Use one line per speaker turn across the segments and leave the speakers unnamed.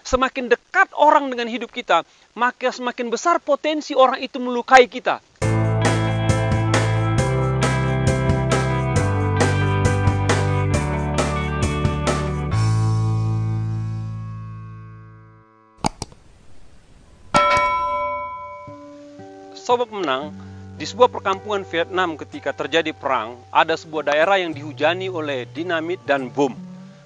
semakin dekat orang dengan hidup kita, maka semakin besar potensi orang itu melukai kita. Sobat Pemenang, di sebuah perkampungan Vietnam ketika terjadi perang, ada sebuah daerah yang dihujani oleh dinamit dan bom.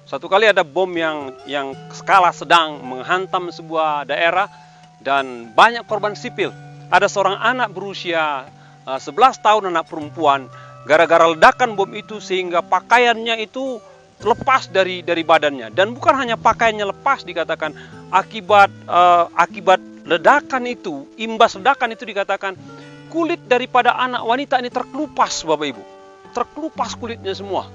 Satu kali ada bom yang skala sedang menghantam sebuah daerah dan banyak korban sipil. Ada seorang anak berusia 11 tahun, anak perempuan, gara-gara ledakan bom itu sehingga pakaiannya itu lepas dari badannya. Dan bukan hanya pakaiannya lepas, dikatakan akibat ledakan itu, imbas ledakan itu dikatakan kulit daripada anak wanita ini terkelupas, Bapak Ibu. Terkelupas kulitnya semua.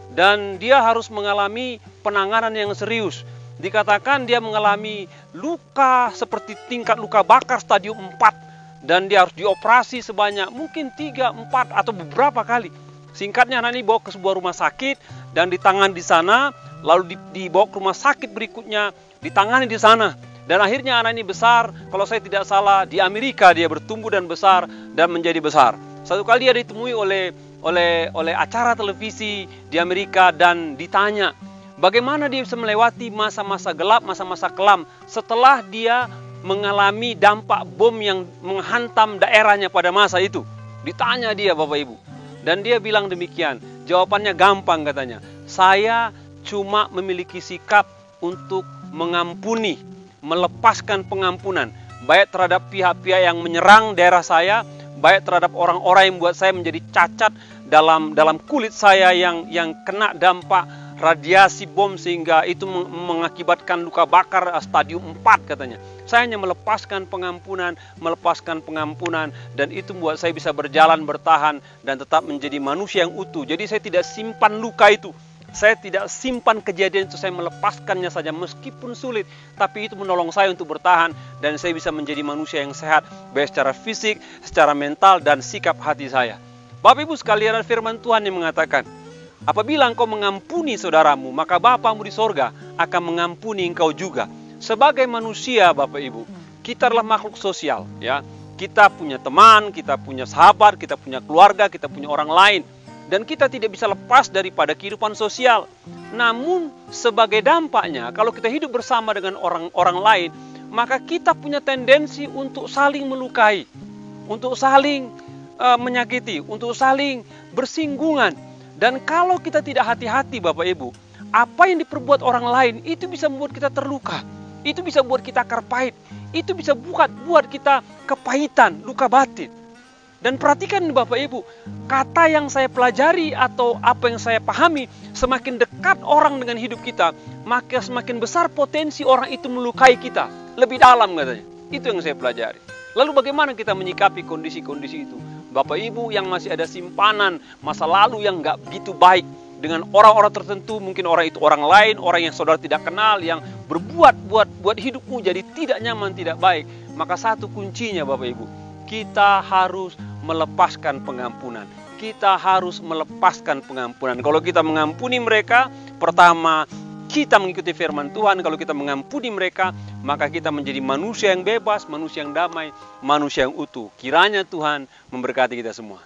Dan dia harus mengalami penanganan yang serius. Dikatakan dia mengalami luka seperti tingkat luka bakar stadium 4. Dan dia harus dioperasi sebanyak mungkin 3, 4 atau beberapa kali. Singkatnya anak ini dibawa ke sebuah rumah sakit dan ditangani di sana. Lalu dibawa ke rumah sakit berikutnya, ditangani di sana. Dan akhirnya anak ini besar, kalau saya tidak salah di Amerika dia bertumbuh dan besar dan menjadi besar. Satu kali dia ditemui oleh acara televisi di Amerika dan ditanya bagaimana dia bisa melewati masa-masa gelap, masa-masa kelam setelah dia mengalami dampak bom yang menghantam daerahnya pada masa itu. Ditanya dia, Bapak Ibu. Dan dia bilang demikian, jawabannya gampang katanya. Saya cuma memiliki sikap untuk mengampuni, melepaskan pengampunan, baik terhadap pihak-pihak yang menyerang daerah saya, baik terhadap orang-orang yang membuat saya menjadi cacat dalam kulit saya yang kena dampak radiasi bom sehingga itu mengakibatkan luka bakar stadium 4 katanya. Saya hanya melepaskan pengampunan dan itu membuat saya bisa berjalan, bertahan dan tetap menjadi manusia yang utuh. Jadi saya tidak simpan luka itu. Saya tidak simpan kejadian itu, saya melepaskannya saja meskipun sulit. Tapi itu menolong saya untuk bertahan dan saya bisa menjadi manusia yang sehat, baik secara fisik, secara mental dan sikap hati saya. Bapak Ibu sekalian, firman Tuhan yang mengatakan, apabila engkau mengampuni saudaramu, maka Bapamu di sorga akan mengampuni engkau juga. Sebagai manusia Bapak Ibu, kita adalah makhluk sosial, ya. Kita punya teman, kita punya sahabat, kita punya keluarga, kita punya orang lain. Dan kita tidak bisa lepas daripada kehidupan sosial. Namun sebagai dampaknya, kalau kita hidup bersama dengan orang lain, maka kita punya tendensi untuk saling melukai, untuk saling menyakiti, untuk saling bersinggungan. Dan kalau kita tidak hati-hati Bapak Ibu, apa yang diperbuat orang lain itu bisa membuat kita terluka. Itu bisa buat kita akar pahit. Itu bisa buat kita kepahitan, luka batin. Dan perhatikan Bapak Ibu, kata yang saya pelajari atau apa yang saya pahami, semakin dekat orang dengan hidup kita, maka semakin besar potensi orang itu melukai kita. Lebih dalam katanya. Itu yang saya pelajari. Lalu bagaimana kita menyikapi kondisi-kondisi itu? Bapak Ibu yang masih ada simpanan masa lalu yang gak begitu baik dengan orang-orang tertentu, mungkin orang itu orang lain, orang yang saudara tidak kenal, yang buat hidupmu jadi tidak nyaman, tidak baik. Maka satu kuncinya Bapak Ibu, kita harus melepaskan pengampunan. Kita harus melepaskan pengampunan. Kalau kita mengampuni mereka, pertama kita mengikuti firman Tuhan. Kalau kita mengampuni mereka, maka kita menjadi manusia yang bebas, manusia yang damai, manusia yang utuh. Kiranya Tuhan memberkati kita semua.